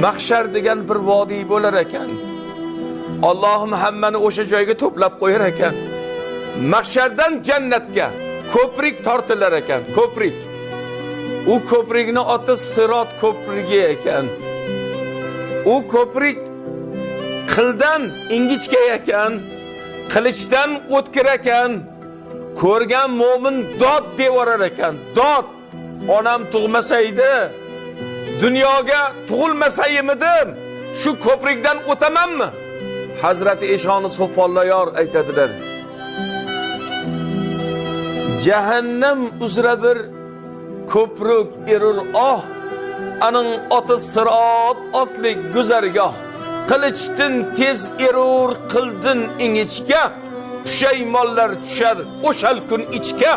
mahshar degan bir vodiy bo'lar ekan. Allohim hammani o'sha joyga to'plab qo'yar ekan. Mahshardan jannatga ko'prik tortilar ekan, ko'prik. U ko'prikni oti Sirot ko'prigi ekan. U ko'prik qildan ingichka ekan, qilichdan o'tkir ekan. Ko'rgan mo'min dod devorar ekan. Dod. Onam tug'masaydi, dunyoga tug'ilmasaymidim, shu ko'prikdan o'tamanmi? Hazrati Eshoni Sofonlayor aytadilar. Jahannam uzra bir ko'prik erur aning oti Sirot otlik guzargoh. Qilichdan tez erur qildin ingichka, pushaymonlar tushar o'shal kun ichga.